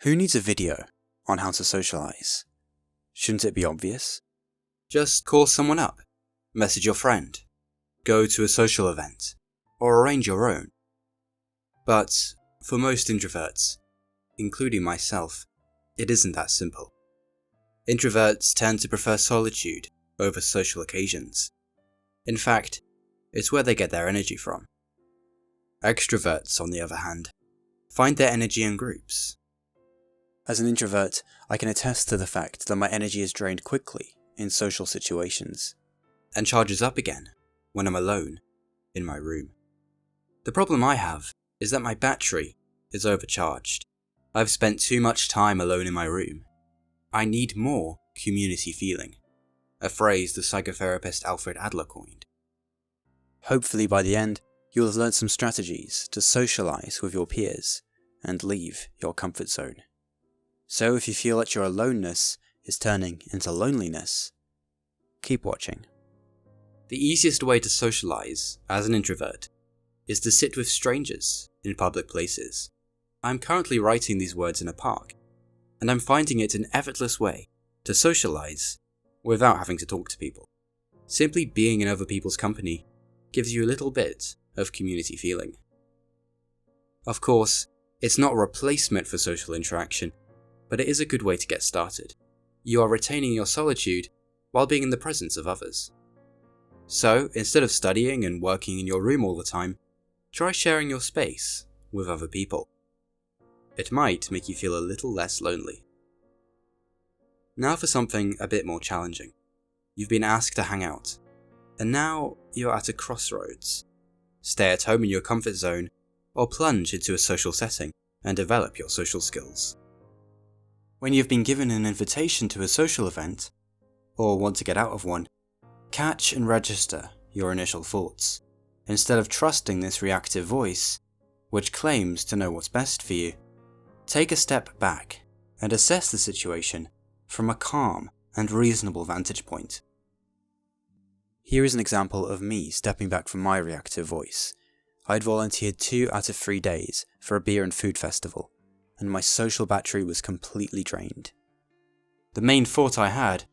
Who needs a video on how to socialize? Shouldn't it be obvious? Just call someone up, message your friend, go to a social event, or arrange your own. But for most introverts, including myself, it isn't that simple. Introverts tend to prefer solitude over social occasions. In fact, it's where they get their energy from. Extroverts, on the other hand, find their energy in groups. As an introvert, I can attest to the fact that my energy is drained quickly in social situations, and charges up again when I'm alone in my room. The problem I have is that my battery is overcharged. I've spent too much time alone in my room. I need more community feeling, a phrase the psychotherapist Alfred Adler coined. Hopefully by the end, you'll have learned some strategies to socialize with your peers and leave your comfort zone. So if you feel that your aloneness is turning into loneliness, keep watching. The easiest way to socialize as an introvert is to sit with strangers in public places. I'm currently writing these words in a park, and I'm finding it an effortless way to socialize without having to talk to people. Simply being in other people's company gives you a little bit of community feeling. Of course, it's not a replacement for social interaction, but it is a good way to get started. You are retaining your solitude while being in the presence of others. So, instead of studying and working in your room all the time, try sharing your space with other people. It might make you feel a little less lonely. Now for something a bit more challenging. You've been asked to hang out, and now you're at a crossroads. Stay at home in your comfort zone, or plunge into a social setting and develop your social skills. When you've been given an invitation to a social event, or want to get out of one, catch and register your initial thoughts, instead of trusting this reactive voice, which claims to know what's best for you. Take a step back and assess the situation from a calm and reasonable vantage point. Here is an example of me stepping back from my reactive voice. I'd volunteered 2 out of 3 days for a beer and food festival, and my social battery was completely drained. The main thought I had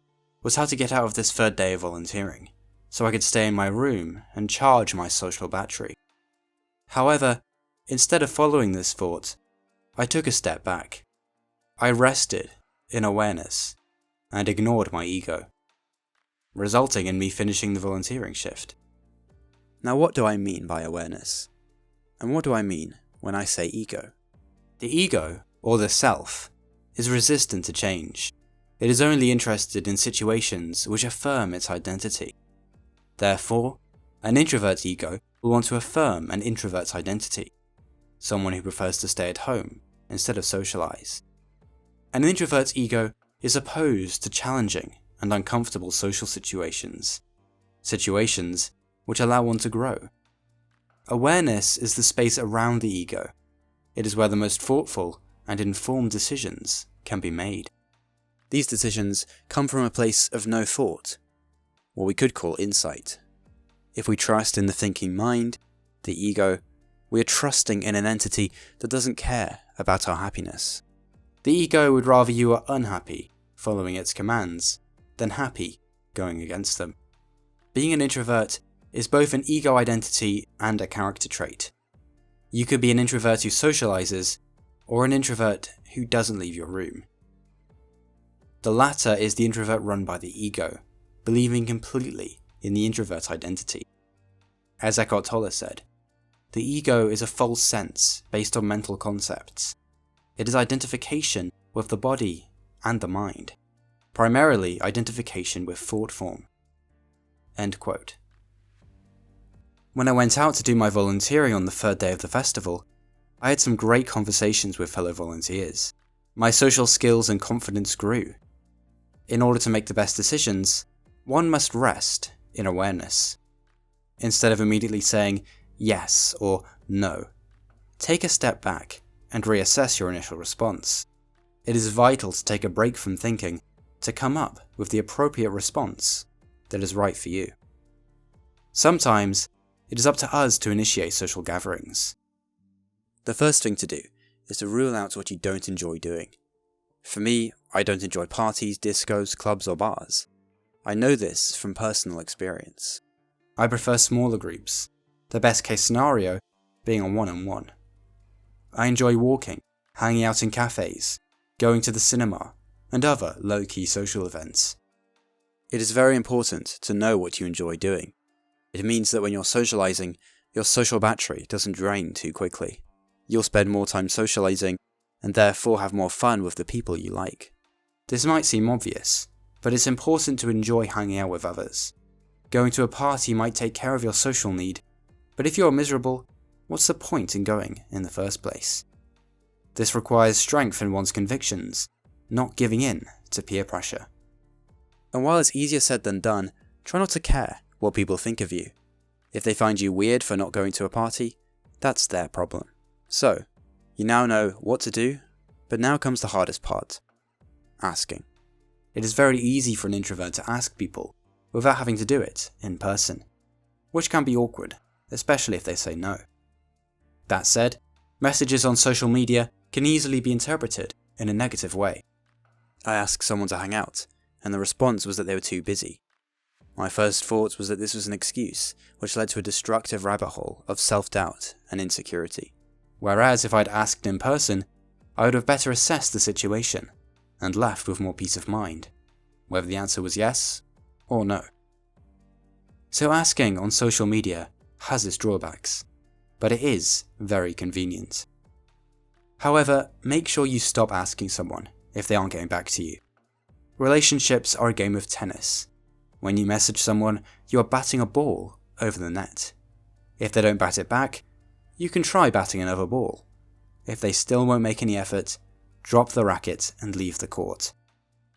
was how to get out of this 3rd day of volunteering, so I could stay in my room and charge my social battery. However, instead of following this thought, I took a step back. I rested in awareness and ignored my ego, resulting in me finishing the volunteering shift. Now what do I mean by awareness? And what do I mean when I say ego? The ego, or the self, is resistant to change. It is only interested in situations which affirm its identity. Therefore, an introvert's ego will want to affirm an introvert's identity, someone who prefers to stay at home instead of socialize. An introvert's ego is opposed to challenging and uncomfortable social situations which allow one to grow. Awareness is the space around the ego. It is where the most thoughtful and informed decisions can be made. These decisions come from a place of no thought, what we could call insight. If we trust in the thinking mind, the ego, we are trusting in an entity that doesn't care about our happiness. The ego would rather you are unhappy following its commands than happy going against them. Being an introvert is both an ego identity and a character trait. You could be an introvert who socializes, or an introvert who doesn't leave your room. The latter is the introvert run by the ego, believing completely in the introvert identity. As Eckhart Tolle said, the ego is a false sense based on mental concepts. It is identification with the body and the mind, primarily identification with thought form. End quote. When I went out to do my volunteering on the 3rd day of the festival, I had some great conversations with fellow volunteers. My social skills and confidence grew. In order to make the best decisions, one must rest in awareness. Instead of immediately saying yes or no, take a step back and reassess your initial response. It is vital to take a break from thinking to come up with the appropriate response that is right for you. Sometimes, it is up to us to initiate social gatherings. The first thing to do is to rule out what you don't enjoy doing. For me, I don't enjoy parties, discos, clubs or bars. I know this from personal experience. I prefer smaller groups, the best case scenario being a one-on-one. I enjoy walking, hanging out in cafes, going to the cinema, and other low-key social events. It is very important to know what you enjoy doing. It means that when you're socializing, your social battery doesn't drain too quickly. You'll spend more time socializing, and therefore have more fun with the people you like. This might seem obvious, but it's important to enjoy hanging out with others. Going to a party might take care of your social need, but if you're miserable, what's the point in going in the first place? This requires strength in one's convictions, not giving in to peer pressure. And while it's easier said than done, try not to care what people think of you. If they find you weird for not going to a party, that's their problem. So, you now know what to do, but now comes the hardest part: asking. It is very easy for an introvert to ask people without having to do it in person, which can be awkward, especially if they say no. That said, messages on social media can easily be interpreted in a negative way. I asked someone to hang out, and the response was that they were too busy. My first thought was that this was an excuse, which led to a destructive rabbit hole of self-doubt and insecurity. Whereas if I'd asked in person, I would have better assessed the situation, and left with more peace of mind, whether the answer was yes or no. So asking on social media has its drawbacks, but it is very convenient. However, make sure you stop asking someone if they aren't getting back to you. Relationships are a game of tennis. When you message someone, you are batting a ball over the net. If they don't bat it back, you can try batting another ball. If they still won't make any effort, drop the racket and leave the court.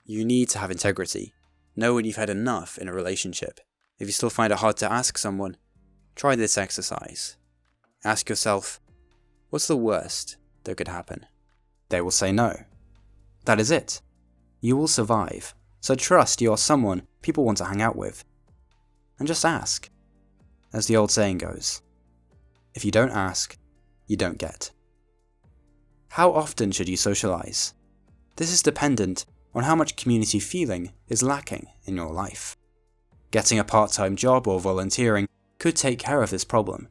You need to have integrity. Know when you've had enough in a relationship. If you still find it hard to ask someone, try this exercise. Ask yourself, what's the worst that could happen? They will say no. That is it. You will survive, so trust you are someone people want to hang out with. And just ask. As the old saying goes, if you don't ask, you don't get. How often should you socialize? This is dependent on how much community feeling is lacking in your life. Getting a part-time job or volunteering could take care of this problem,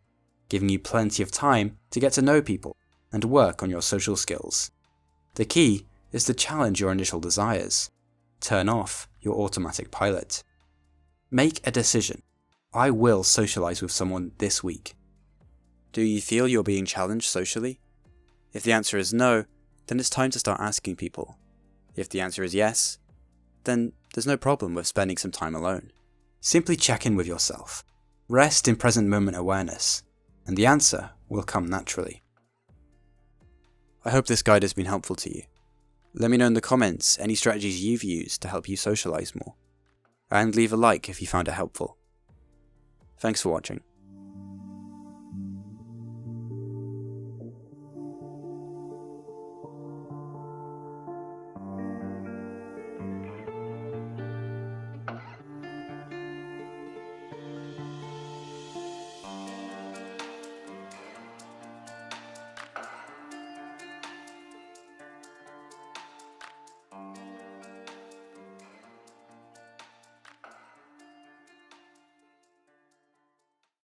giving you plenty of time to get to know people and work on your social skills. The key is to challenge your initial desires. Turn off your automatic pilot. Make a decision. I will socialize with someone this week. Do you feel you're being challenged socially? If the answer is no, then it's time to start asking people. If the answer is yes, then there's no problem with spending some time alone. Simply check in with yourself. Rest in present moment awareness, and the answer will come naturally. I hope this guide has been helpful to you. Let me know in the comments any strategies you've used to help you socialize more. And leave a like if you found it helpful. Thanks for watching.